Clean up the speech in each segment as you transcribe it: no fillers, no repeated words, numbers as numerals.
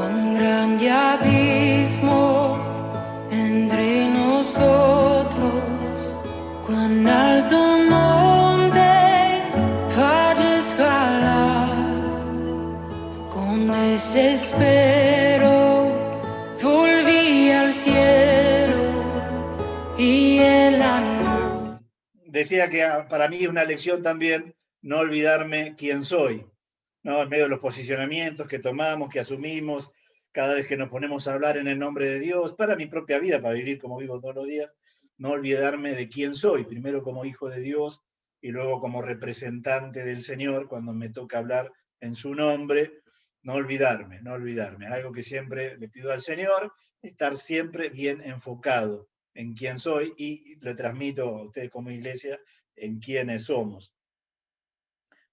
Cuán grande abismo entre nosotros, cuán alto monte para escalar. Con desespero volví al cielo y el amor. Decía que para mí es una lección también no olvidarme quién soy, ¿no? En medio de los posicionamientos que tomamos, que asumimos, cada vez que nos ponemos a hablar en el nombre de Dios, para mi propia vida, para vivir como vivo todos los días, no olvidarme de quién soy, primero como hijo de Dios y luego como representante del Señor, cuando me toca hablar en su nombre, no olvidarme, algo que siempre le pido al Señor, estar siempre bien enfocado en quién soy y le transmito a ustedes como iglesia en quiénes somos.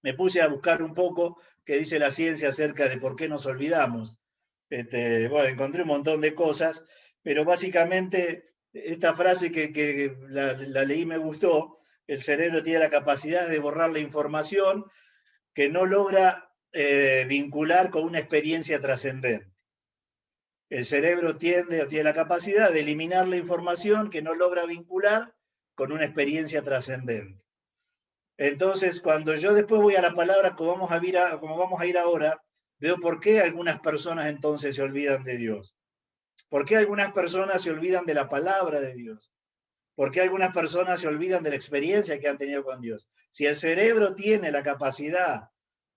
Me puse a buscar un poco qué dice la ciencia acerca de por qué nos olvidamos. Bueno, encontré un montón de cosas, pero básicamente esta frase que la leí me gustó: el cerebro tiene la capacidad de borrar la información que no logra vincular con una experiencia trascendente. El cerebro tiene la capacidad de eliminar la información que no logra vincular con una experiencia trascendente. Entonces, cuando yo después voy a la palabra, como vamos a ir ahora, veo por qué algunas personas entonces se olvidan de Dios. ¿Por qué algunas personas se olvidan de la palabra de Dios? ¿Por qué algunas personas se olvidan de la experiencia que han tenido con Dios? Si el cerebro tiene la capacidad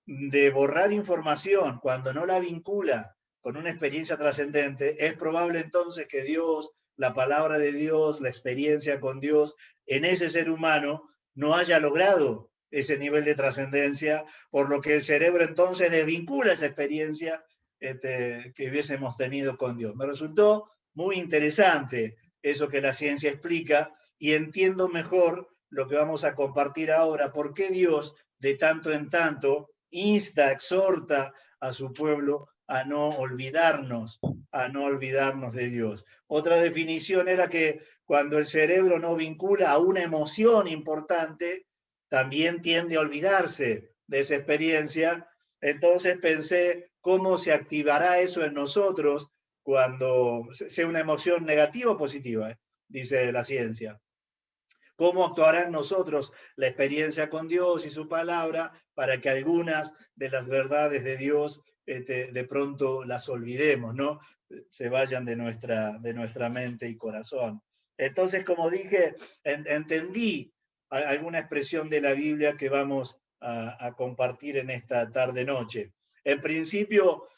de borrar información cuando no la vincula con una experiencia trascendente, es probable entonces que Dios, la palabra de Dios, la experiencia con Dios en ese ser humano no haya logrado ese nivel de trascendencia, por lo que el cerebro entonces desvincula esa experiencia que hubiésemos tenido con Dios. Me resultó muy interesante eso que la ciencia explica y entiendo mejor lo que vamos a compartir ahora, por qué Dios de tanto en tanto insta, exhorta a su pueblo a no olvidarnos de Dios. Otra definición era que cuando el cerebro no vincula a una emoción importante, también tiende a olvidarse de esa experiencia. Entonces pensé, ¿cómo se activará eso en nosotros cuando sea una emoción negativa o positiva? Dice la ciencia. ¿Cómo actuará en nosotros la experiencia con Dios y su palabra para que algunas de las verdades de Dios de pronto las olvidemos, ¿no? Se vayan de nuestra mente y corazón. Entonces, como dije, entendí alguna expresión de la Biblia que vamos a compartir en esta tarde-noche. En principio,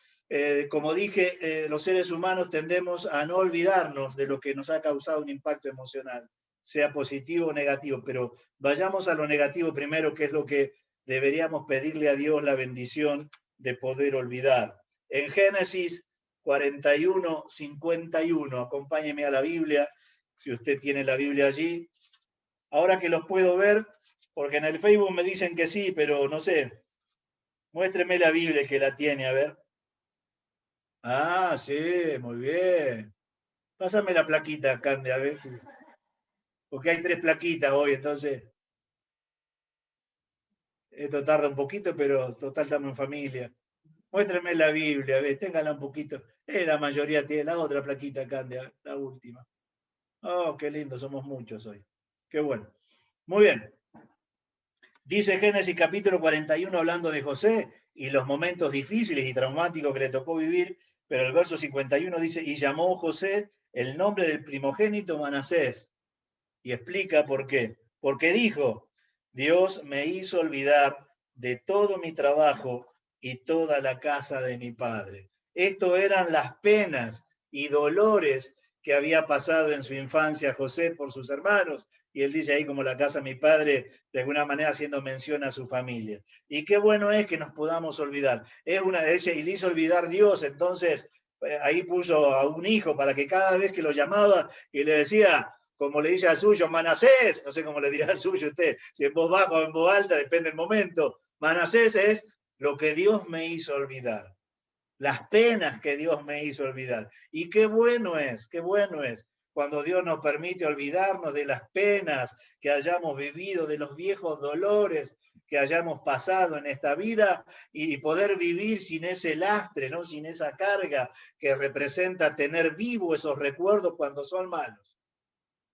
como dije, los seres humanos tendemos a no olvidarnos de lo que nos ha causado un impacto emocional, sea positivo o negativo, pero vayamos a lo negativo primero, que es lo que deberíamos pedirle a Dios la bendición de poder olvidar. En Génesis 41, 51, acompáñeme a la Biblia, si usted tiene la Biblia allí. Ahora que los puedo ver, porque en el Facebook me dicen que sí, pero no sé. Muéstreme la Biblia que la tiene, a ver. Ah, sí, muy bien. Pásame la plaquita, Cande, a ver. Porque hay 3 plaquitas hoy, entonces esto tarda un poquito, pero total estamos en familia. Muéstrame la Biblia, a ver, téngala un poquito. La mayoría tiene la otra plaquita, Cande, la última. Oh, qué lindo, somos muchos hoy. Qué bueno. Muy bien. Dice Génesis capítulo 41 hablando de José y los momentos difíciles y traumáticos que le tocó vivir, pero el verso 51 dice, y llamó José el nombre del primogénito Manasés. Y explica por qué. Porque dijo, Dios me hizo olvidar de todo mi trabajo y toda la casa de mi padre. Esto eran las penas y dolores que había pasado en su infancia José por sus hermanos, y él dice ahí como la casa de mi padre, de alguna manera haciendo mención a su familia. Y qué bueno es que nos podamos olvidar. Y le hizo olvidar Dios, entonces ahí puso a un hijo para que cada vez que lo llamaba y le decía, como le dice al suyo, Manasés, no sé cómo le dirá al suyo usted, si en voz baja o en voz alta, depende del momento. Manasés es lo que Dios me hizo olvidar, las penas que Dios me hizo olvidar. Y qué bueno es cuando Dios nos permite olvidarnos de las penas que hayamos vivido, de los viejos dolores que hayamos pasado en esta vida y poder vivir sin ese lastre, ¿no? Sin esa carga que representa tener vivo esos recuerdos cuando son malos.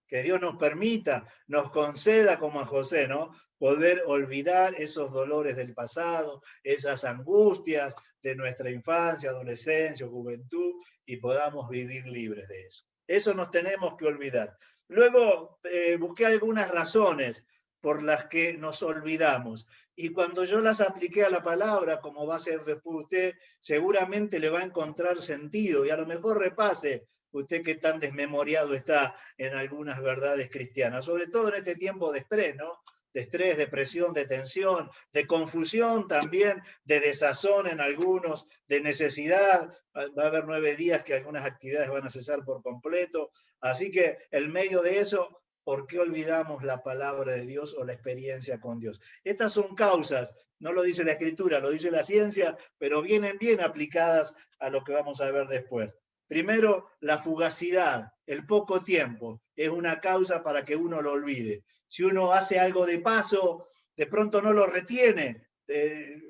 Que Dios nos permita, nos conceda como a José, ¿no? Poder olvidar esos dolores del pasado, esas angustias de nuestra infancia, adolescencia, juventud, y podamos vivir libres de eso. Eso nos tenemos que olvidar. Luego busqué algunas razones por las que nos olvidamos. Y cuando yo las apliqué a la palabra, como va a ser después usted, seguramente le va a encontrar sentido y a lo mejor repase usted que tan desmemoriado está en algunas verdades cristianas, sobre todo en este tiempo de estrés, ¿no? De estrés, de presión, de tensión, de confusión también, de desazón en algunos, de necesidad. Va a haber 9 días que algunas actividades van a cesar por completo. Así que en medio de eso, ¿por qué olvidamos la palabra de Dios o la experiencia con Dios? Estas son causas, no lo dice la Escritura, lo dice la ciencia, pero vienen bien aplicadas a lo que vamos a ver después. Primero, la fugacidad, el poco tiempo, es una causa para que uno lo olvide. Si uno hace algo de paso, de pronto no lo retiene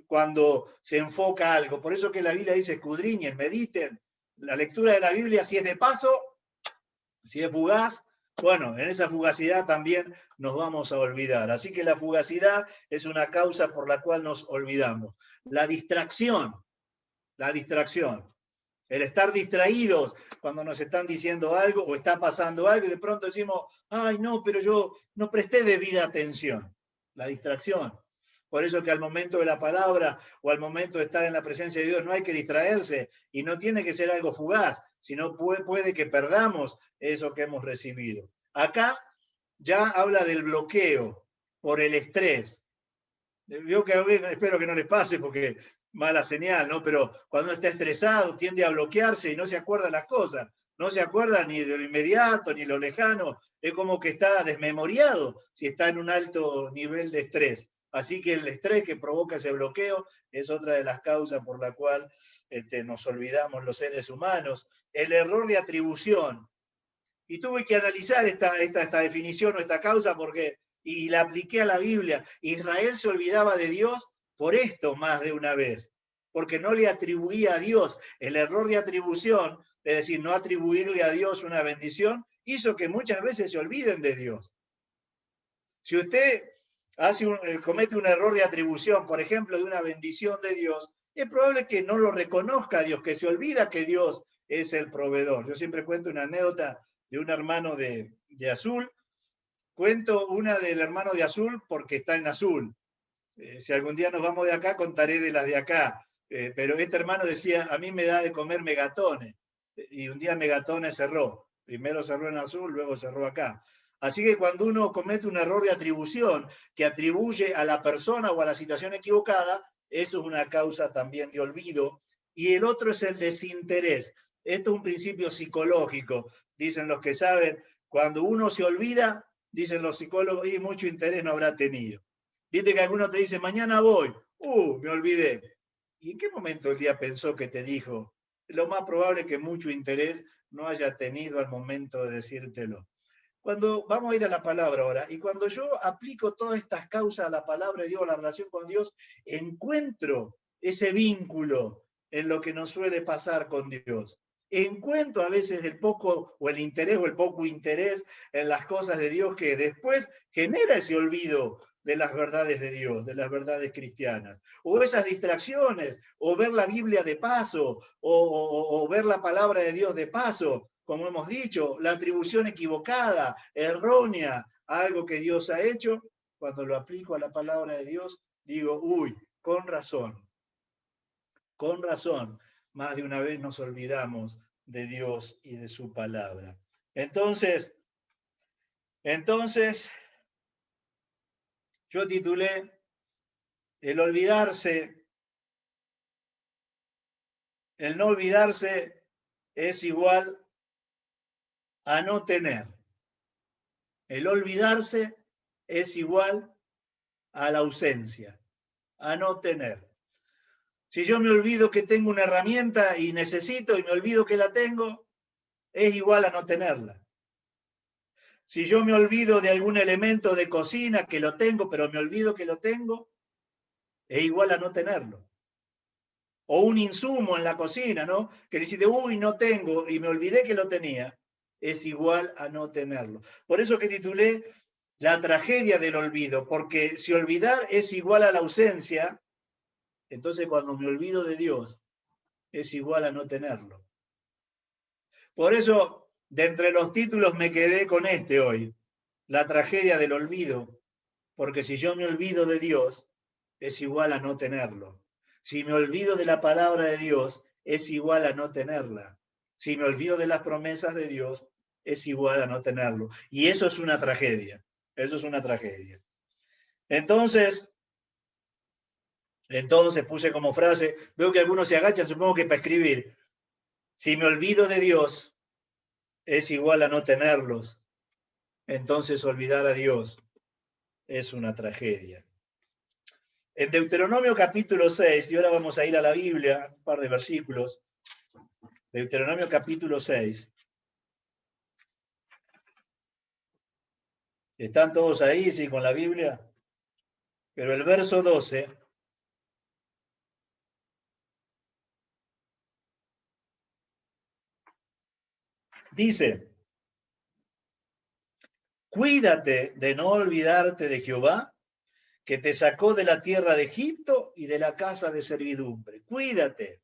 cuando se enfoca algo. Por eso que la Biblia dice, escudriñen, mediten. La lectura de la Biblia, si es de paso, si es fugaz, bueno, en esa fugacidad también nos vamos a olvidar. Así que la fugacidad es una causa por la cual nos olvidamos. La distracción. El estar distraídos cuando nos están diciendo algo o está pasando algo y de pronto decimos, ay, no, pero yo no presté debida atención. La distracción. Por eso que al momento de la palabra o al momento de estar en la presencia de Dios no hay que distraerse y no tiene que ser algo fugaz, sino puede que perdamos eso que hemos recibido. Acá ya habla del bloqueo por el estrés. Yo espero que no les pase porque mala señal, ¿no? Pero cuando está estresado tiende a bloquearse y no se acuerda las cosas. No se acuerda ni de lo inmediato ni lo lejano. Es como que está desmemoriado si está en un alto nivel de estrés. Así que el estrés que provoca ese bloqueo es otra de las causas por la cual nos olvidamos los seres humanos. El error de atribución. Y tuve que analizar esta definición o esta causa porque, y la apliqué a la Biblia. Israel se olvidaba de Dios por esto más de una vez, porque no le atribuía a Dios. El error de atribución, es decir, no atribuirle a Dios una bendición, hizo que muchas veces se olviden de Dios. Si usted comete un error de atribución, por ejemplo, de una bendición de Dios, es probable que no lo reconozca a Dios, que se olvida que Dios es el proveedor. Yo siempre cuento una anécdota de un hermano de Azul. Cuento una del hermano de Azul porque está en Azul. Si algún día nos vamos de acá, contaré de las de acá. Pero este hermano decía, a mí me da de comer Megatones. Y un día Megatones cerró. Primero cerró en Azul, luego cerró acá. Así que cuando uno comete un error de atribución, que atribuye a la persona o a la situación equivocada, eso es una causa también de olvido. Y el otro es el desinterés. Esto es un principio psicológico. Dicen los que saben, cuando uno se olvida, dicen los psicólogos, y mucho interés no habrá tenido. Viste que alguno te dice, mañana voy. Me olvidé. ¿Y en qué momento el día pensó que te dijo? Lo más probable es que mucho interés no haya tenido al momento de decírtelo. Cuando vamos a ir a la palabra ahora, y cuando yo aplico todas estas causas a la palabra de Dios, a la relación con Dios, encuentro ese vínculo en lo que nos suele pasar con Dios. Encuentro a veces el poco o el interés o el poco interés en las cosas de Dios que después genera ese olvido de las verdades de Dios, de las verdades cristianas, o esas distracciones, o ver la Biblia de paso, o ver la palabra de Dios de paso, como hemos dicho, la atribución equivocada, errónea, a algo que Dios ha hecho, cuando lo aplico a la palabra de Dios, digo, con razón, más de una vez nos olvidamos de Dios y de su palabra. Entonces, yo titulé el no olvidarse es igual a no tener. El olvidarse es igual a la ausencia, a no tener. Si yo me olvido que tengo una herramienta y necesito y me olvido que la tengo, es igual a no tenerla. Si yo me olvido de algún elemento de cocina que lo tengo, pero me olvido que lo tengo, es igual a no tenerlo. O un insumo en la cocina, ¿no? Que decide, uy, no tengo, y me olvidé que lo tenía, es igual a no tenerlo. Por eso que titulé La tragedia del olvido, porque si olvidar es igual a la ausencia, entonces cuando me olvido de Dios, es igual a no tenerlo. Por eso, de entre los títulos me quedé con este hoy, La tragedia del olvido, porque si yo me olvido de Dios, es igual a no tenerlo. Si me olvido de la palabra de Dios, es igual a no tenerla. Si me olvido de las promesas de Dios, es igual a no tenerlo. Y eso es una tragedia. Eso es una tragedia. Entonces puse como frase, veo que algunos se agachan, supongo que para escribir, si me olvido de Dios, es igual a no tenerlos. Entonces olvidar a Dios es una tragedia. En Deuteronomio capítulo 6, y ahora vamos a ir a la Biblia, un par de versículos. Deuteronomio capítulo 6. ¿Están todos ahí, sí, con la Biblia? Pero el verso 12 dice, cuídate de no olvidarte de Jehová, que te sacó de la tierra de Egipto y de la casa de servidumbre. Cuídate,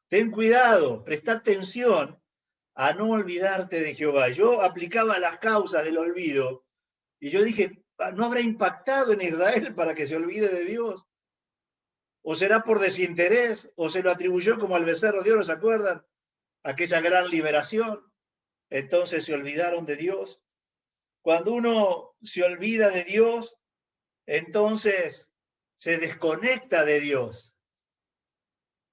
ten cuidado, presta atención a no olvidarte de Jehová. Yo aplicaba las causas del olvido y yo dije, ¿no habrá impactado en Israel para que se olvide de Dios? ¿O será por desinterés? ¿O se lo atribuyó como al becerro de oro, ¿se acuerdan? Aquella gran liberación. Entonces se olvidaron de Dios. Cuando uno se olvida de Dios, entonces se desconecta de Dios.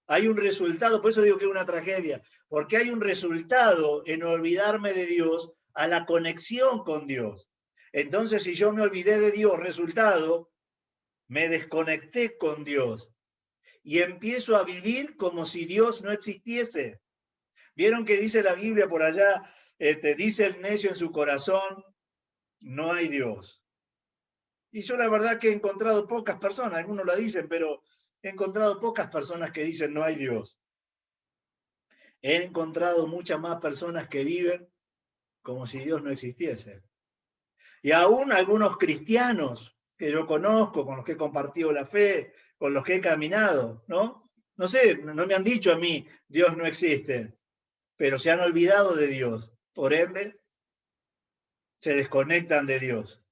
Hay un resultado, por eso digo que es una tragedia, porque hay un resultado en olvidarme de Dios a la conexión con Dios. Entonces, si yo me olvidé de Dios, resultado, me desconecté con Dios y empiezo a vivir como si Dios no existiese. ¿Vieron que dice la Biblia por allá? Dice el necio en su corazón, no hay Dios. Y yo la verdad que he encontrado pocas personas, algunos lo dicen, pero he encontrado pocas personas que dicen no hay Dios. He encontrado muchas más personas que viven como si Dios no existiese. Y aún algunos cristianos que yo conozco, con los que he compartido la fe, con los que he caminado, ¿no? No sé, no me han dicho a mí, Dios no existe, pero se han olvidado de Dios. Por ende, se desconectan de Dios,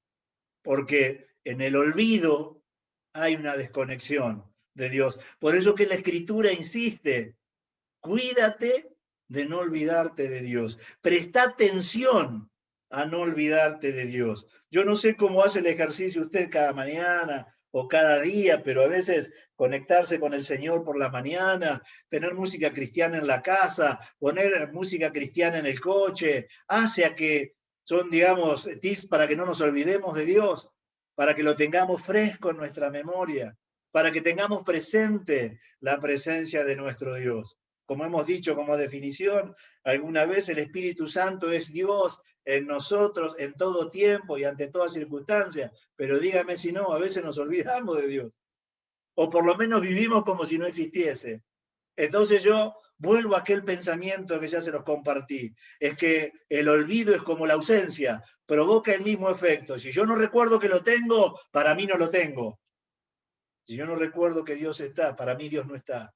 porque en el olvido hay una desconexión de Dios. Por eso que la Escritura insiste, cuídate de no olvidarte de Dios. Presta atención a no olvidarte de Dios. Yo no sé cómo hace el ejercicio usted cada mañana o cada día, pero a veces conectarse con el Señor por la mañana, tener música cristiana en la casa, poner música cristiana en el coche, hace a que son, digamos, tips para que no nos olvidemos de Dios, para que lo tengamos fresco en nuestra memoria, para que tengamos presente la presencia de nuestro Dios. Como hemos dicho como definición, alguna vez el Espíritu Santo es Dios en nosotros en todo tiempo y ante toda circunstancia, pero dígame si no, a veces nos olvidamos de Dios, o por lo menos vivimos como si no existiese. Entonces yo vuelvo a aquel pensamiento que ya se los compartí, es que el olvido es como la ausencia, provoca el mismo efecto. Si yo no recuerdo que lo tengo, para mí no lo tengo. Si yo no recuerdo que Dios está, para mí Dios no está,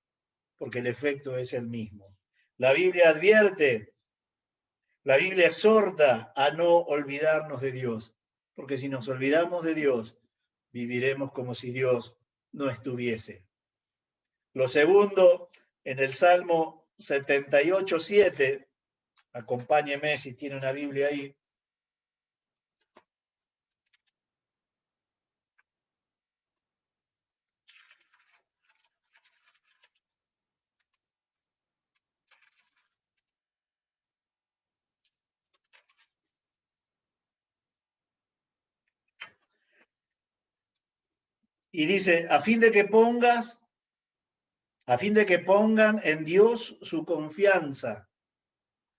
porque el efecto es el mismo. La Biblia advierte, la Biblia exhorta a no olvidarnos de Dios, porque si nos olvidamos de Dios, viviremos como si Dios no estuviese. Lo segundo, en el Salmo 78:7, acompáñeme si tiene una Biblia ahí. Y dice, a fin de que pongan en Dios su confianza,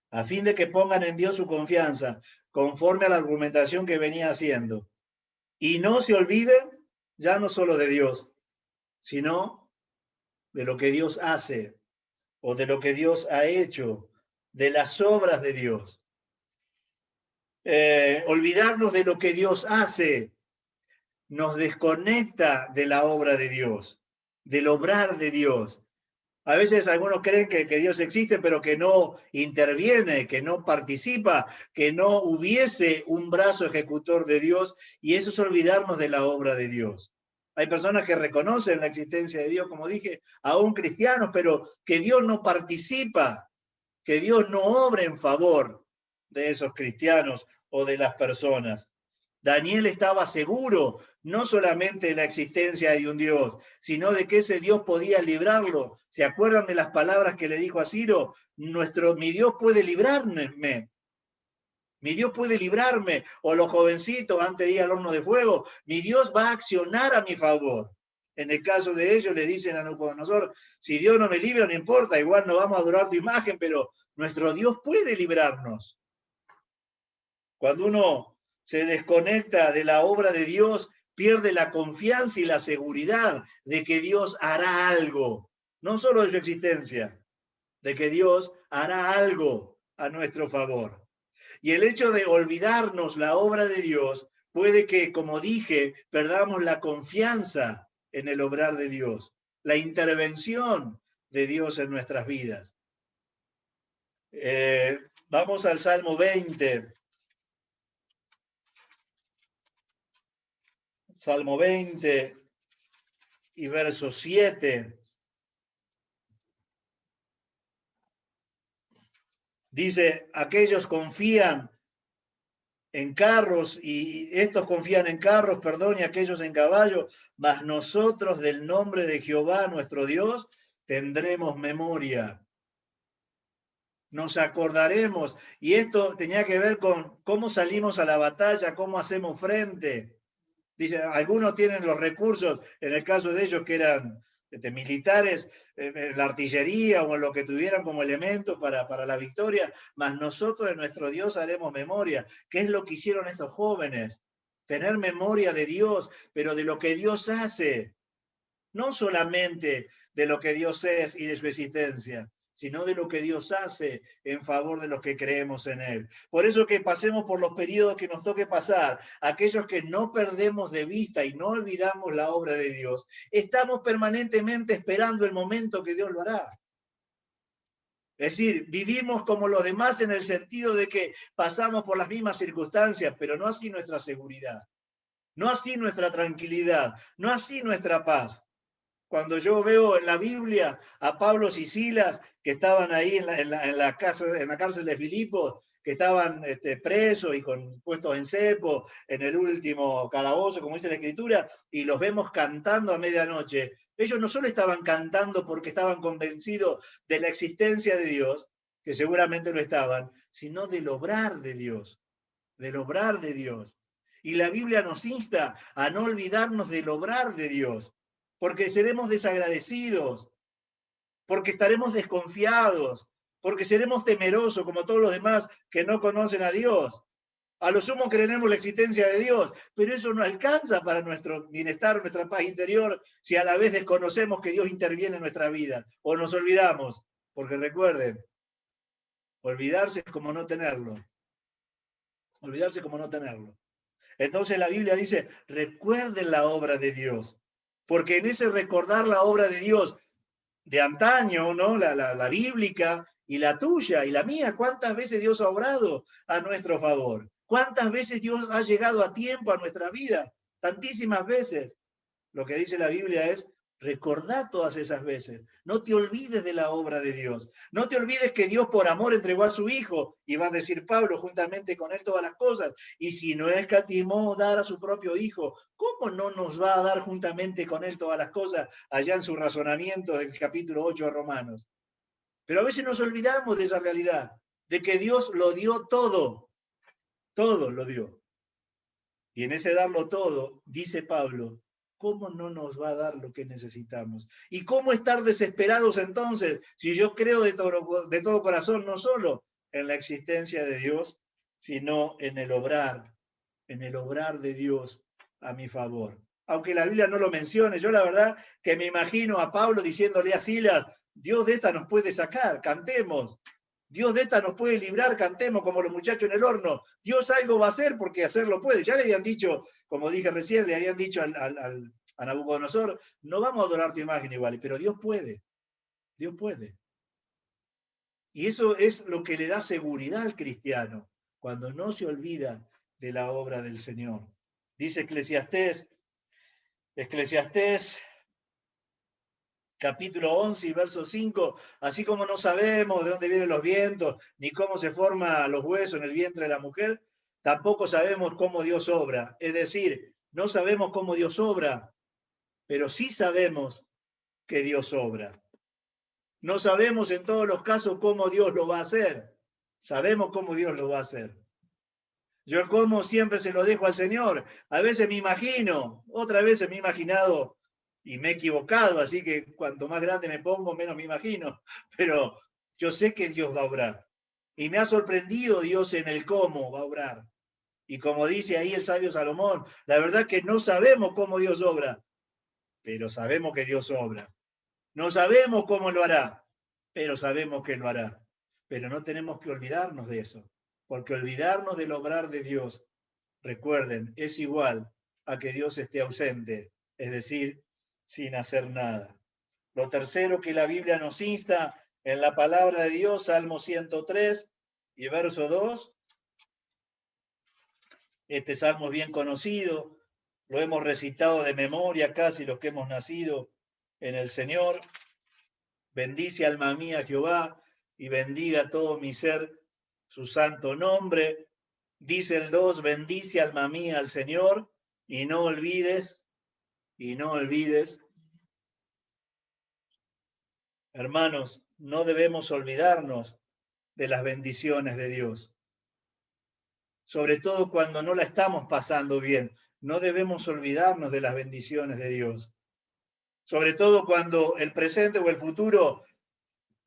a fin de que pongan en Dios su confianza, conforme a la argumentación que venía haciendo. Y no se olviden ya no solo de Dios, sino de lo que Dios hace o de lo que Dios ha hecho, de las obras de Dios. Olvidarnos de lo que Dios hace nos desconecta de la obra de Dios, del obrar de Dios. A veces algunos creen que Dios existe, pero que no interviene, que no participa, que no hubiese un brazo ejecutor de Dios, y eso es olvidarnos de la obra de Dios. Hay personas que reconocen la existencia de Dios, como dije, aún cristianos, pero que Dios no participa, que Dios no obra en favor de esos cristianos o de las personas. Daniel estaba seguro no solamente de la existencia de un Dios, sino de que ese Dios podía librarlo. ¿Se acuerdan de las palabras que le dijo a Ciro? Mi Dios puede librarme. Mi Dios puede librarme. O los jovencitos, antes de ir al horno de fuego, mi Dios va a accionar a mi favor. En el caso de ellos le dicen a Nabucodonosor, si Dios no me libra, no importa, igual no vamos a adorar tu imagen, pero nuestro Dios puede librarnos. Cuando uno se desconecta de la obra de Dios, pierde la confianza y la seguridad de que Dios hará algo, no solo de su existencia, de que Dios hará algo a nuestro favor. Y el hecho de olvidarnos la obra de Dios puede que, como dije, perdamos la confianza en el obrar de Dios, la intervención de Dios en nuestras vidas. Vamos al Salmo 20. Salmo 20 y verso 7. Dice, aquellos confían en carros y estos confían en carros, perdón, y aquellos en caballos, mas nosotros del nombre de Jehová nuestro Dios tendremos memoria. Nos acordaremos, y esto tenía que ver con cómo salimos a la batalla, cómo hacemos frente. Dice, algunos tienen los recursos, en el caso de ellos que eran militares, la artillería o lo que tuvieran como elemento para la victoria, mas nosotros de nuestro Dios haremos memoria. ¿Qué es lo que hicieron estos jóvenes? Tener memoria de Dios, pero de lo que Dios hace, no solamente de lo que Dios es y de su existencia, sino de lo que Dios hace en favor de los que creemos en Él. Por eso que pasemos por los periodos que nos toque pasar, aquellos que no perdemos de vista y no olvidamos la obra de Dios, estamos permanentemente esperando el momento que Dios lo hará. Es decir, vivimos como los demás en el sentido de que pasamos por las mismas circunstancias, pero no así nuestra seguridad, no así nuestra tranquilidad, no así nuestra paz. Cuando yo veo en la Biblia a Pablo y Silas, que estaban ahí en la cárcel de Filipos, que estaban presos y puestos en cepo, en el último calabozo, como dice la Escritura, y los vemos cantando a medianoche. Ellos no solo estaban cantando porque estaban convencidos de la existencia de Dios, que seguramente lo estaban, sino del obrar de Dios, del obrar de Dios. Y la Biblia nos insta a no olvidarnos del obrar de Dios, porque seremos desagradecidos, porque estaremos desconfiados, porque seremos temerosos como todos los demás que no conocen a Dios. A lo sumo creeremos la existencia de Dios, pero eso no alcanza para nuestro bienestar, nuestra paz interior, si a la vez desconocemos que Dios interviene en nuestra vida o nos olvidamos, porque recuerden, olvidarse es como no tenerlo. Olvidarse como no tenerlo. Entonces la Biblia dice, recuerden la obra de Dios. Porque en ese recordar la obra de Dios de antaño, ¿no? La bíblica y la tuya y la mía, ¿cuántas veces Dios ha obrado a nuestro favor? ¿Cuántas veces Dios ha llegado a tiempo a nuestra vida? Tantísimas veces. Lo que dice la Biblia es, recordá todas esas veces. No te olvides de la obra de Dios. No te olvides que Dios por amor entregó a su Hijo, y va a decir Pablo, juntamente con él todas las cosas. Y si no escatimó dar a su propio Hijo, ¿cómo no nos va a dar juntamente con él todas las cosas? Allá en su razonamiento del capítulo 8 de Romanos. Pero a veces nos olvidamos de esa realidad, de que Dios lo dio todo. Todo lo dio. Y en ese darlo todo, dice Pablo, ¿cómo no nos va a dar lo que necesitamos? ¿Y cómo estar desesperados entonces si yo creo de todo corazón no solo en la existencia de Dios, sino en el obrar de Dios a mi favor? aunque la Biblia no lo mencione. Yo la verdad que me imagino a Pablo diciéndole a Silas, Dios de esta nos puede sacar, cantemos. Dios de esta nos puede librar, cantemos como los muchachos en el horno. Dios algo va a hacer porque hacerlo puede. Ya le habían dicho, como dije recién, le habían dicho a Nabucodonosor, no vamos a adorar tu imagen igual, pero Dios puede. Dios puede. Y eso es lo que le da seguridad al cristiano, cuando no se olvida de la obra del Señor. Dice Eclesiastés capítulo 11 y verso 5, así como no sabemos de dónde vienen los vientos, ni cómo se forman los huesos en el vientre de la mujer, tampoco sabemos cómo Dios obra. Es decir, no sabemos cómo Dios obra, pero sí sabemos que Dios obra. No sabemos en todos los casos cómo Dios lo va a hacer. Sabemos cómo Dios lo va a hacer. Yo como siempre se lo dejo al Señor. A veces me imagino, otras veces me he imaginado y me he equivocado, así que cuanto más grande me pongo, menos me imagino. Pero yo sé que Dios va a obrar. Y me ha sorprendido Dios en el cómo va a obrar. Y como dice ahí el sabio Salomón, la verdad que no sabemos cómo Dios obra, pero sabemos que Dios obra. No sabemos cómo lo hará, pero sabemos que lo hará. Pero no tenemos que olvidarnos de eso, porque olvidarnos del obrar de Dios, recuerden, es igual a que Dios esté ausente, es decir, sin hacer nada. Lo tercero que la Biblia nos insta en la palabra de Dios, Salmo 103 y verso 2, este salmo es bien conocido, lo hemos recitado de memoria casi los que hemos nacido en el Señor. Bendice alma mía Jehová y bendiga todo mi ser su santo nombre. Dice el 2, bendice alma mía al Señor y no olvides, hermanos, no debemos olvidarnos de las bendiciones de Dios. Sobre todo cuando no la estamos pasando bien, no debemos olvidarnos de las bendiciones de Dios. Sobre todo cuando el presente o el futuro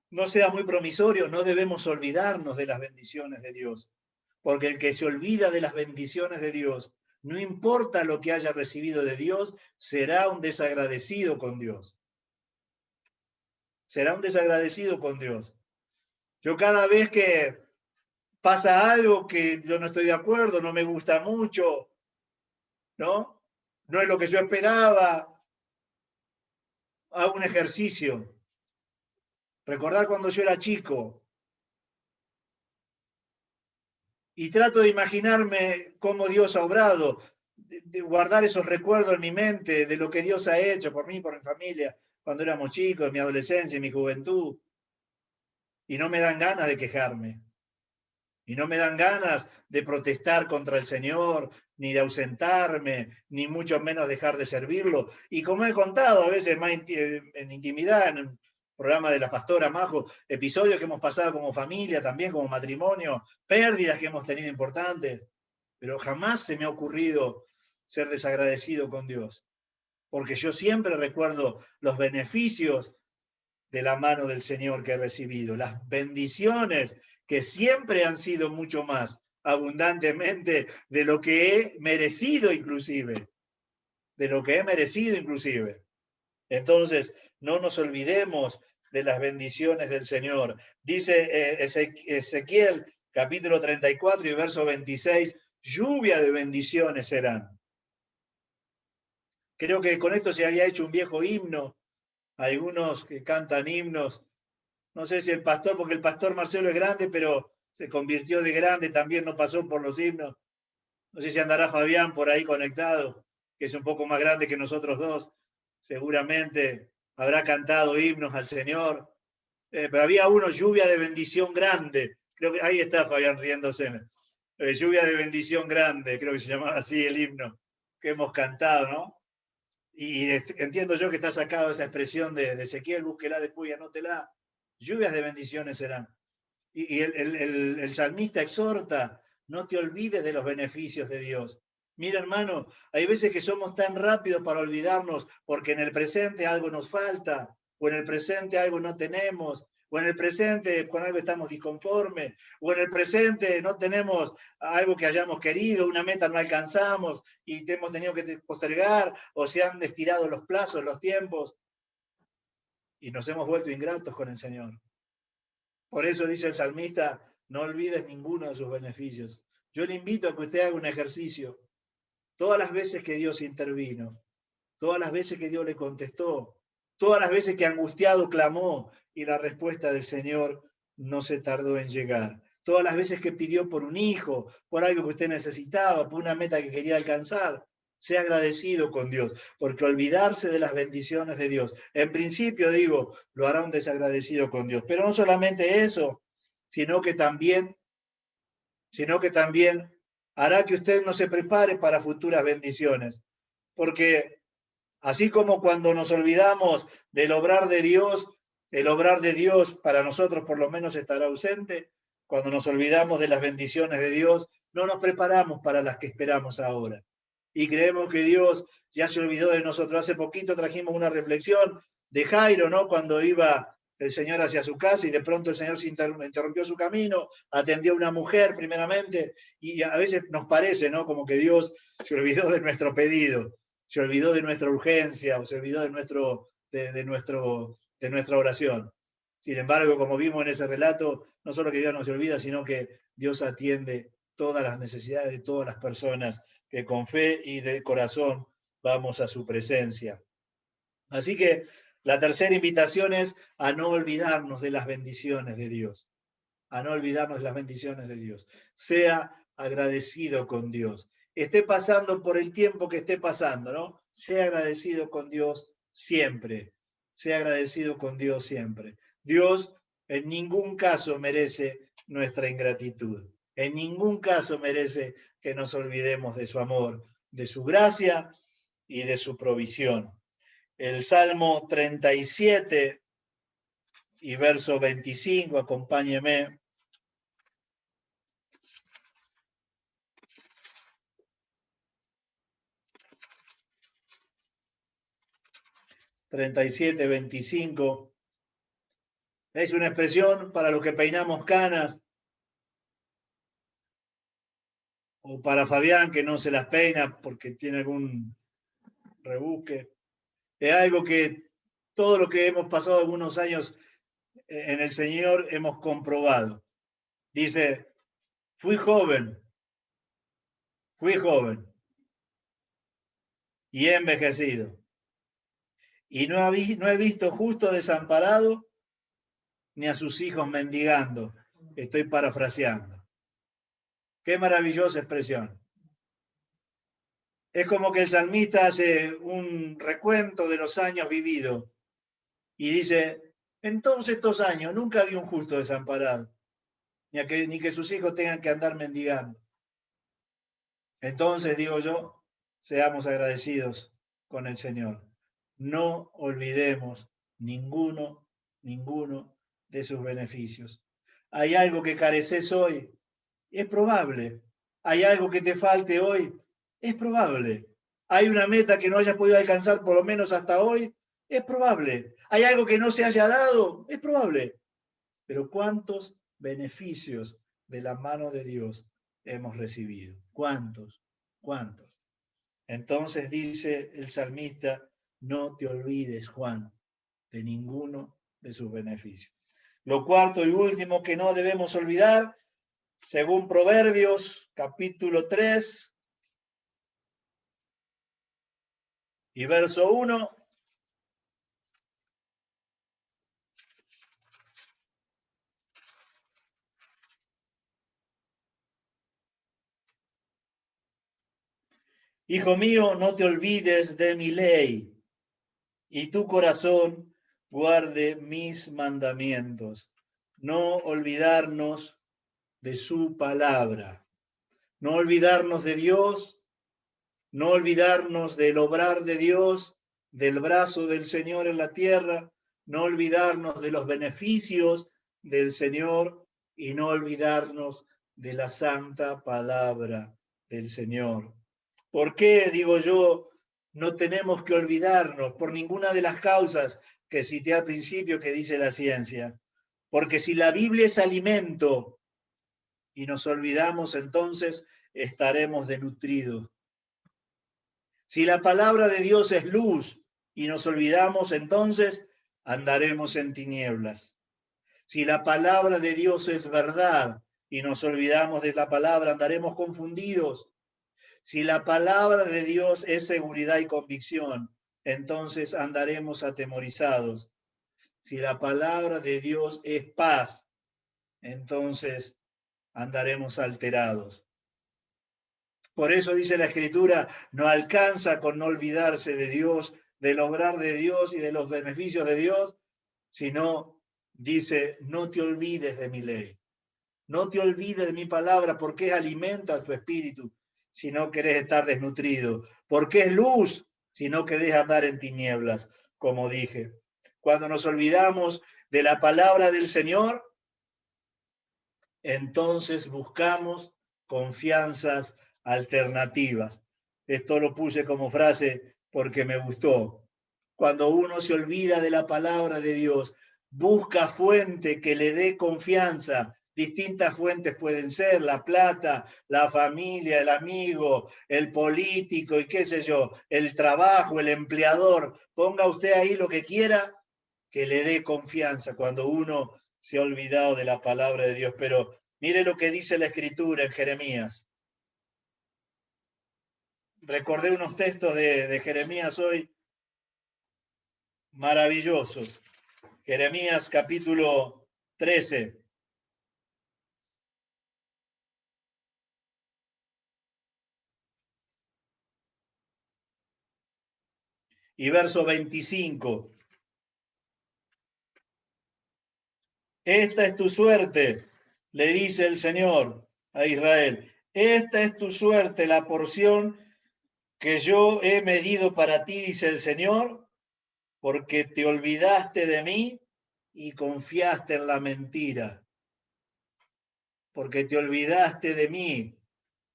no sea muy promisorio, no debemos olvidarnos de las bendiciones de Dios. Porque el que se olvida de las bendiciones de Dios, no importa lo que haya recibido de Dios, será un desagradecido con Dios. Será un desagradecido con Dios. Yo cada vez que pasa algo que yo no estoy de acuerdo, no me gusta mucho, ¿no? No es lo que yo esperaba, hago un ejercicio. Recordar cuando yo era chico, y trato de imaginarme cómo Dios ha obrado, de guardar esos recuerdos en mi mente de lo que Dios ha hecho por mí, por mi familia, cuando éramos chicos, en mi adolescencia, en mi juventud. Y no me dan ganas de quejarme. Y no me dan ganas de protestar contra el Señor, ni de ausentarme, ni mucho menos dejar de servirlo. Y como he contado a veces más en intimidad, en el programa de la pastora Majo, episodios que hemos pasado como familia, también como matrimonio, pérdidas que hemos tenido importantes, pero jamás se me ha ocurrido ser desagradecido con Dios, porque yo siempre recuerdo los beneficios de la mano del Señor que he recibido, las bendiciones que siempre han sido mucho más abundantemente de lo que he merecido inclusive, de lo que he merecido inclusive. Entonces, no nos olvidemos de las bendiciones del Señor. Dice Ezequiel, capítulo 34 y verso 26, lluvia de bendiciones serán. Creo que con esto se había hecho un viejo himno, algunos que cantan himnos. No sé si el pastor, porque el pastor Marcelo es grande, pero se convirtió de grande, también no pasó por los himnos. No sé si andará Fabián por ahí conectado, que es un poco más grande que nosotros dos. Seguramente habrá cantado himnos al Señor. Pero había uno, lluvia de bendición grande. Creo que ahí está Fabián riéndose. Lluvia de bendición grande, creo que se llamaba así el himno que hemos cantado, ¿no? Y entiendo yo que está sacado esa expresión de Ezequiel, búsquela después y anótela. Lluvias de bendiciones serán. Y el salmista exhorta, no te olvides de los beneficios de Dios. Mira, hermano, hay veces que somos tan rápidos para olvidarnos porque en el presente algo nos falta, o en el presente algo no tenemos, o en el presente con algo estamos disconformes, o en el presente no tenemos algo que hayamos querido, una meta no alcanzamos y te hemos tenido que postergar, o se han estirado los plazos, los tiempos, y nos hemos vuelto ingratos con el Señor. Por eso dice el salmista, no olvides ninguno de sus beneficios. Yo le invito a que usted haga un ejercicio. Todas las veces que Dios intervino, todas las veces que Dios le contestó, todas las veces que angustiado clamó y la respuesta del Señor no se tardó en llegar. Todas las veces que pidió por un hijo, por algo que usted necesitaba, por una meta que quería alcanzar, sea agradecido con Dios, porque olvidarse de las bendiciones de Dios, en principio digo, lo hará un desagradecido con Dios. Pero no solamente eso, sino que también hará que usted no se prepare para futuras bendiciones. Porque así como cuando nos olvidamos del obrar de Dios, el obrar de Dios para nosotros por lo menos estará ausente, cuando nos olvidamos de las bendiciones de Dios, no nos preparamos para las que esperamos ahora. Y creemos que Dios ya se olvidó de nosotros. Hace poquito trajimos una reflexión de Jairo, ¿no? Cuando iba el Señor hacia su casa y de pronto el Señor se interrumpió su camino, atendió a una mujer primeramente, y a veces nos parece, ¿no? Como que Dios se olvidó de nuestro pedido, se olvidó de nuestra urgencia, o se olvidó de nuestra oración. Sin embargo, como vimos en ese relato, no solo que Dios no se olvida, sino que Dios atiende todas las necesidades de todas las personas que con fe y de corazón vamos a su presencia. Así que la tercera invitación es a no olvidarnos de las bendiciones de Dios, a no olvidarnos de las bendiciones de Dios. Sea agradecido con Dios. Esté pasando por el tiempo que esté pasando, ¿no? Sea agradecido con Dios siempre. Sea agradecido con Dios siempre. Dios en ningún caso merece nuestra ingratitud. En ningún caso merece que nos olvidemos de su amor, de su gracia y de su provisión. El Salmo 37 y verso 25, acompáñeme. 37, 25. Es una expresión para los que peinamos canas, o para Fabián que no se las peina porque tiene algún rebusque. Es algo que todo lo que hemos pasado algunos años en el Señor hemos comprobado. Dice, fui joven y he envejecido. Y no he visto justo desamparado ni a sus hijos mendigando. Estoy parafraseando. Qué maravillosa expresión. Es como que el salmista hace un recuento de los años vividos y dice, en todos estos años nunca vi un justo desamparado, ni que sus hijos tengan que andar mendigando. Entonces, digo yo, seamos agradecidos con el Señor. No olvidemos ninguno de sus beneficios. ¿Hay algo que careces hoy? Es probable. ¿Hay algo que te falte hoy? Es probable. ¿Hay una meta que no hayas podido alcanzar por lo menos hasta hoy? Es probable. ¿Hay algo que no se haya dado? Es probable. Pero ¿cuántos beneficios de la mano de Dios hemos recibido? ¿Cuántos? ¿Cuántos? Entonces dice el salmista, no te olvides, Juan, de ninguno de sus beneficios. Lo cuarto y último que no debemos olvidar, según Proverbios capítulo 3 y verso 1, hijo mío, no te olvides de mi ley, y tu corazón guarde mis mandamientos. No olvidarnos de su palabra, no olvidarnos de Dios, no olvidarnos del obrar de Dios, del brazo del Señor en la tierra, no olvidarnos de los beneficios del Señor y no olvidarnos de la santa palabra del Señor. ¿Por qué, digo yo, no tenemos que olvidarnos? Por ninguna de las causas que cité al principio que dice la ciencia. Porque si la Biblia es alimento y nos olvidamos, entonces estaremos desnutridos. Si la palabra de Dios es luz y nos olvidamos, entonces andaremos en tinieblas. Si la palabra de Dios es verdad y nos olvidamos de la palabra, andaremos confundidos. Si la palabra de Dios es seguridad y convicción, entonces andaremos atemorizados. Si la palabra de Dios es paz, entonces andaremos alterados. Por eso dice la Escritura, no alcanza con no olvidarse de Dios, del obrar de Dios y de los beneficios de Dios, sino dice, no te olvides de mi ley. No te olvides de mi palabra, porque es alimento a tu espíritu, si no querés estar desnutrido. Porque es luz, si no querés andar en tinieblas, como dije. Cuando nos olvidamos de la palabra del Señor, entonces buscamos confianzas alternativas. Esto lo puse como frase porque me gustó. Cuando uno se olvida de la palabra de Dios, busca fuente que le dé confianza. Distintas fuentes pueden ser la plata, la familia, el amigo, el político y qué sé yo, el trabajo, el empleador. Ponga usted ahí lo que quiera que le dé confianza cuando uno se ha olvidado de la palabra de Dios. Pero mire lo que dice la Escritura en Jeremías. Recordé unos textos de Jeremías hoy maravillosos. Jeremías capítulo 13. Y verso 25. Esta es tu suerte, le dice el Señor a Israel. Esta es tu suerte, la porción que yo he medido para ti, dice el Señor, porque te olvidaste de mí y confiaste en la mentira. Porque te olvidaste de mí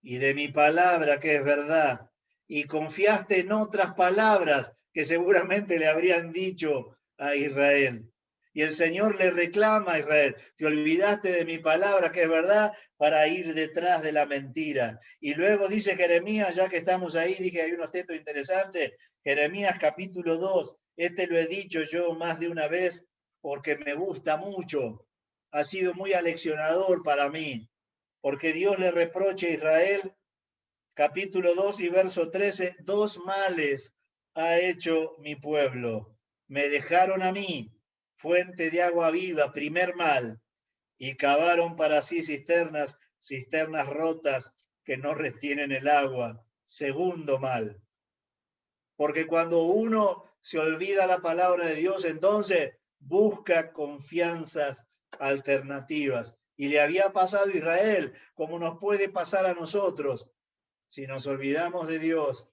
y de mi palabra, que es verdad, y confiaste en otras palabras que seguramente le habrían dicho a Israel. Y el Señor le reclama a Israel, te olvidaste de mi palabra, que es verdad, para ir detrás de la mentira. Y luego dice Jeremías, ya que estamos ahí, dije, hay unos textos interesantes, Jeremías capítulo 2, este lo he dicho yo más de una vez porque me gusta mucho, ha sido muy aleccionador para mí, porque Dios le reprocha a Israel, capítulo 2 y verso 13, dos males ha hecho mi pueblo. Me dejaron a mí, fuente de agua viva, primer mal, y cavaron para sí cisternas, cisternas rotas que no retienen el agua, segundo mal. Porque cuando uno se olvida la palabra de Dios, entonces busca confianzas alternativas. Y le había pasado a Israel, como nos puede pasar a nosotros. Si nos olvidamos de Dios,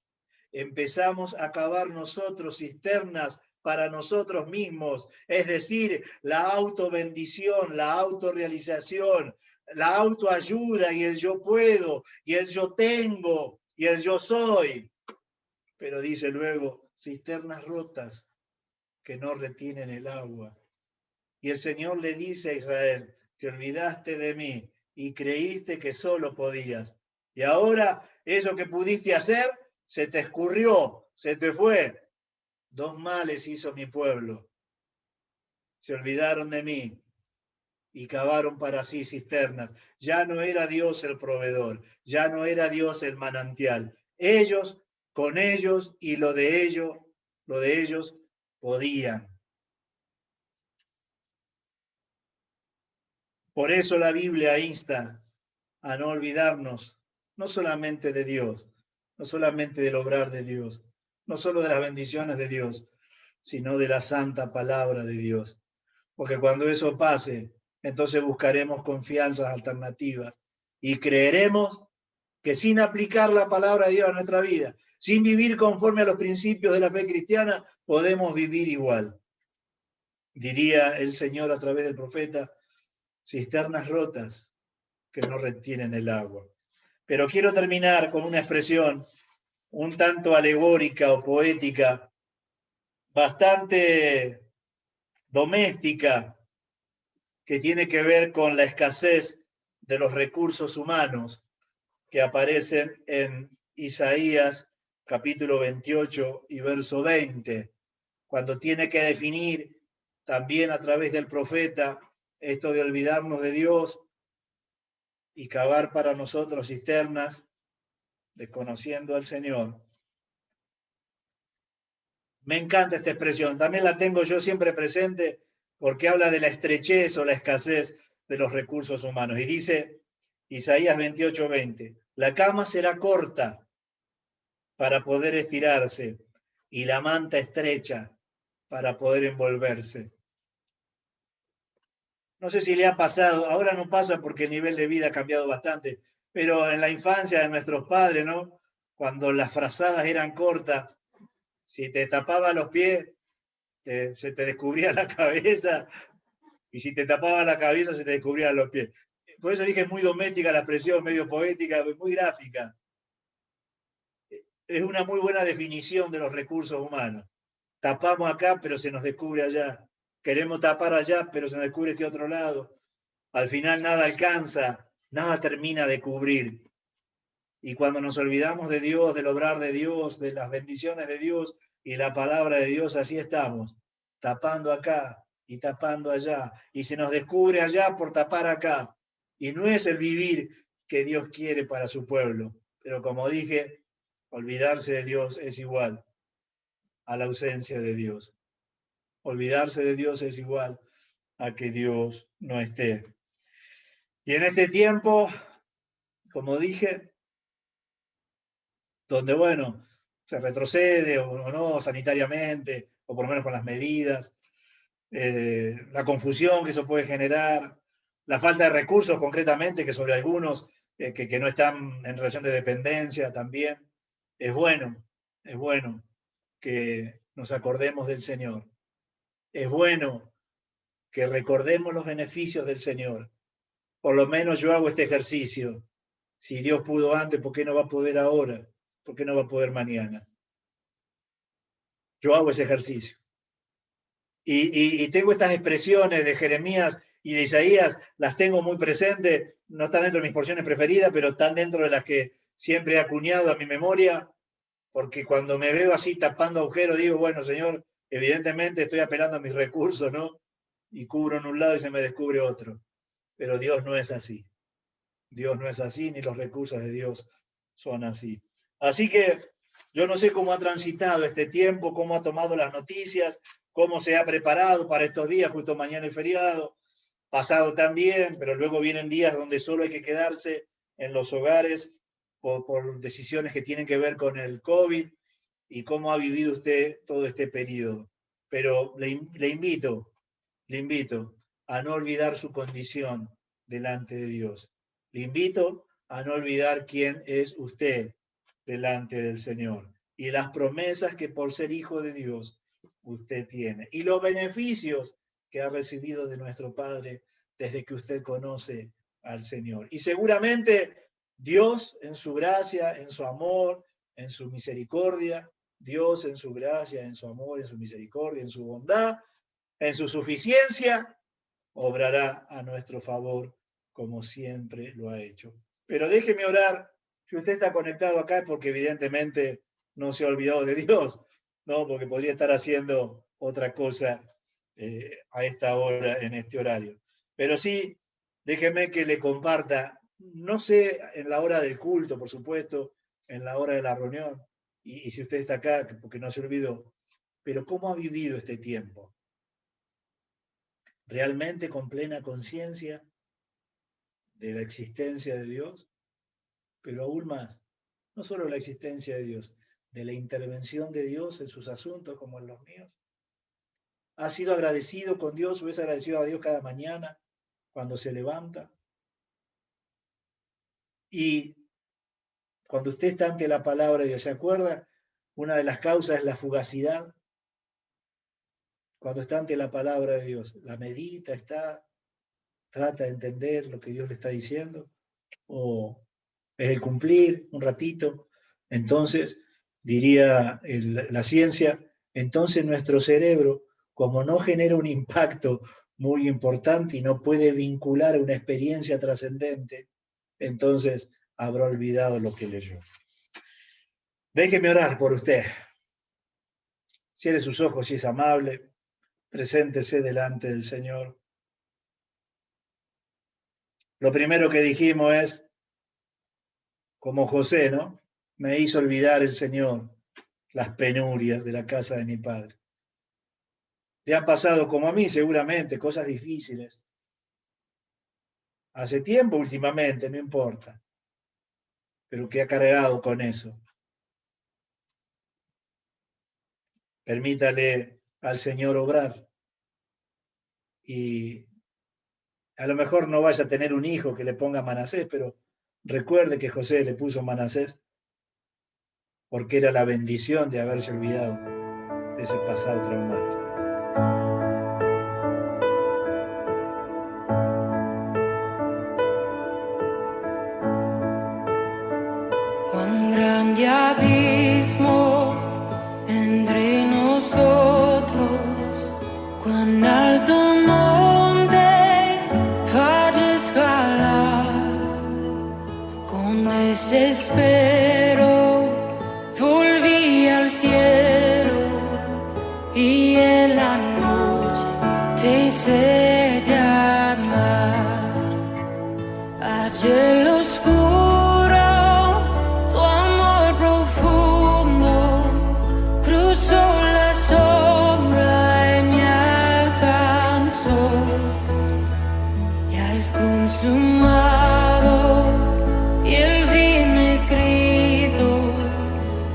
empezamos a cavar nosotros cisternas para nosotros mismos, es decir, la autobendición, la autorrealización, la autoayuda y el yo puedo, y el yo tengo, y el yo soy. Pero dice luego, cisternas rotas que no retienen el agua. Y el Señor le dice a Israel, te olvidaste de mí y creíste que solo podías. Y ahora eso que pudiste hacer se te escurrió, se te fue. Dos males hizo mi pueblo. Se olvidaron de mí y cavaron para sí cisternas. Ya no era Dios el proveedor, ya no era Dios el manantial. Ellos, con ellos y lo de ellos podían. Por eso la Biblia insta a no olvidarnos, no solamente de Dios, no solamente del obrar de Dios, no solo de las bendiciones de Dios, sino de la santa palabra de Dios. Porque cuando eso pase, entonces buscaremos confianzas alternativas y creeremos que sin aplicar la palabra de Dios a nuestra vida, sin vivir conforme a los principios de la fe cristiana, podemos vivir igual. Diría el Señor a través del profeta, cisternas rotas que no retienen el agua. Pero quiero terminar con una expresión un tanto alegórica o poética, bastante doméstica, que tiene que ver con la escasez de los recursos humanos que aparecen en Isaías capítulo 28 y verso 20, cuando tiene que definir también a través del profeta esto de olvidarnos de Dios y cavar para nosotros cisternas, desconociendo al Señor. Me encanta esta expresión, también la tengo yo siempre presente porque habla de la estrechez o la escasez de los recursos humanos. Y dice Isaías 28:20, la cama será corta para poder estirarse y la manta estrecha para poder envolverse. No sé si le ha pasado, ahora no pasa porque el nivel de vida ha cambiado bastante, pero en la infancia de nuestros padres, ¿no? Cuando las frazadas eran cortas, si te tapaba los pies, se te descubría la cabeza, y si te tapaba la cabeza, se te descubrían los pies. Por eso dije muy doméstica la expresión, medio poética, muy gráfica. Es una muy buena definición de los recursos humanos. Tapamos acá, pero se nos descubre allá. Queremos tapar allá, pero se nos descubre este otro lado. Al final nada alcanza, nada termina de cubrir. Y cuando nos olvidamos de Dios, del obrar de Dios, de las bendiciones de Dios y la palabra de Dios, así estamos, tapando acá y tapando allá. Y se nos descubre allá por tapar acá. Y no es el vivir que Dios quiere para su pueblo. Pero como dije, olvidarse de Dios es igual a la ausencia de Dios. Olvidarse de Dios es igual a que Dios no esté. Y en este tiempo, como dije, donde, bueno, se retrocede o no sanitariamente, o por lo menos con las medidas, la confusión que eso puede generar, la falta de recursos concretamente, que sobre algunos que no están en relación de dependencia también, es bueno que nos acordemos del Señor. Es bueno que recordemos los beneficios del Señor. Por lo menos yo hago este ejercicio. Si Dios pudo antes, ¿por qué no va a poder ahora? ¿Por qué no va a poder mañana? Yo hago ese ejercicio. Y tengo estas expresiones de Jeremías y de Isaías, las tengo muy presentes, no están dentro de mis porciones preferidas, pero están dentro de las que siempre he acuñado a mi memoria, porque cuando me veo así tapando agujeros, digo, bueno, Señor, evidentemente estoy apelando a mis recursos, ¿no? Y cubro en un lado y se me descubre otro. Pero Dios no es así. Dios no es así, ni los recursos de Dios son así. Así que yo no sé cómo ha transitado este tiempo, cómo ha tomado las noticias, cómo se ha preparado para estos días, justo mañana es feriado, pasado también, pero luego vienen días donde solo hay que quedarse en los hogares por decisiones que tienen que ver con el COVID y cómo ha vivido usted todo este periodo. Pero le invito a no olvidar su condición delante de Dios. Le invito a no olvidar quién es usted delante del Señor y las promesas que por ser hijo de Dios usted tiene y los beneficios que ha recibido de nuestro Padre desde que usted conoce al Señor. Y seguramente Dios en su gracia, en su amor, en su misericordia, Dios en su gracia, en su amor, en su misericordia, en su bondad, en su suficiencia, obrará a nuestro favor como siempre lo ha hecho. Pero déjeme orar. Si usted está conectado acá es porque evidentemente no se ha olvidado de Dios, ¿no? Porque podría estar haciendo otra cosa a esta hora, en este horario. Pero sí, déjeme que le comparta, no sé, en la hora del culto, por supuesto, en la hora de la reunión, y si usted está acá, porque no se olvidó, pero ¿cómo ha vivido este tiempo? ¿Realmente con plena conciencia de la existencia de Dios? Pero aún más, no solo la existencia de Dios, de la intervención de Dios en sus asuntos como en los míos. ¿Ha sido agradecido con Dios o es agradecido a Dios cada mañana cuando se levanta? Y cuando usted está ante la palabra de Dios, ¿se acuerda? Una de las causas es la fugacidad. Cuando está ante la palabra de Dios, la medita, trata de entender lo que Dios le está diciendo, o es el cumplir un ratito. Entonces, diría la ciencia, entonces nuestro cerebro, como no genera un impacto muy importante y no puede vincular una experiencia trascendente, entonces habrá olvidado lo que leyó. Déjeme orar por usted. Cierre sus ojos si es amable, preséntese delante del Señor. Lo primero que dijimos es, como José, ¿no? Me hizo olvidar el Señor las penurias de la casa de mi padre. Le han pasado como a mí seguramente cosas difíciles. Hace tiempo últimamente, no importa. Pero que ha cargado con eso. Permítale al Señor obrar. Y a lo mejor no vaya a tener un hijo que le ponga Manasés, pero recuerde que José le puso Manasés porque era la bendición de haberse olvidado de ese pasado traumático. Cuán grande abismo entre nosotros, cuán alto monte para escalar, con desespero volví al cielo y en la noche te hice llamar. Ayer lo oscuro la sombra y me alcanzó, ya es consumado y el fin escrito,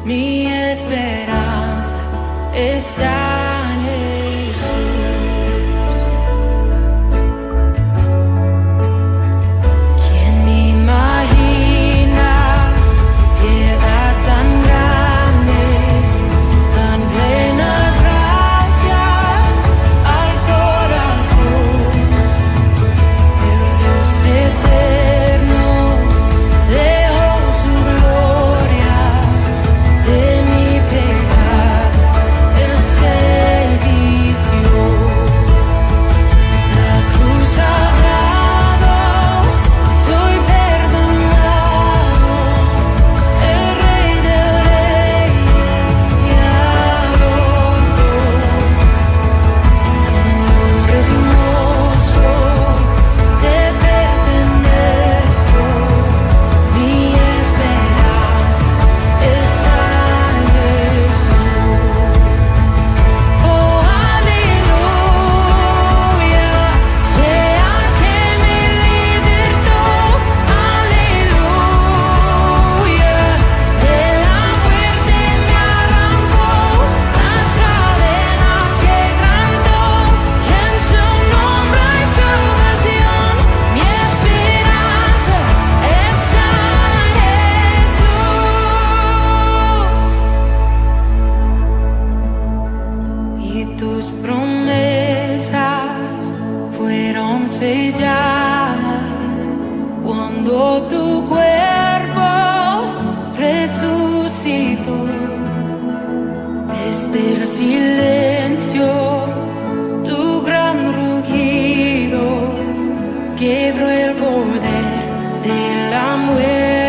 mi esperanza está en Jesús. ¿Quién imagina piedad tan grande? Plena gracia al corazón, el Dios eterno dejó su gloria de mi pecado, Él se vistió, la cruz hablado, soy perdonado, el Rey de Reyes me adoró. Señor hermoso, te pertenezco, mi esperanza está en Jesús. Oh, aleluya, sea que me libertó, aleluya, de la muerte me arrancó, las cadenas quebrantó, y en su nombre hay salvación, mi esperanza está en Jesús. Y tus promesas fueron selladas cuando tu cuerpo resucitó. Desde el silencio, tu gran rugido quebró el poder de la muerte.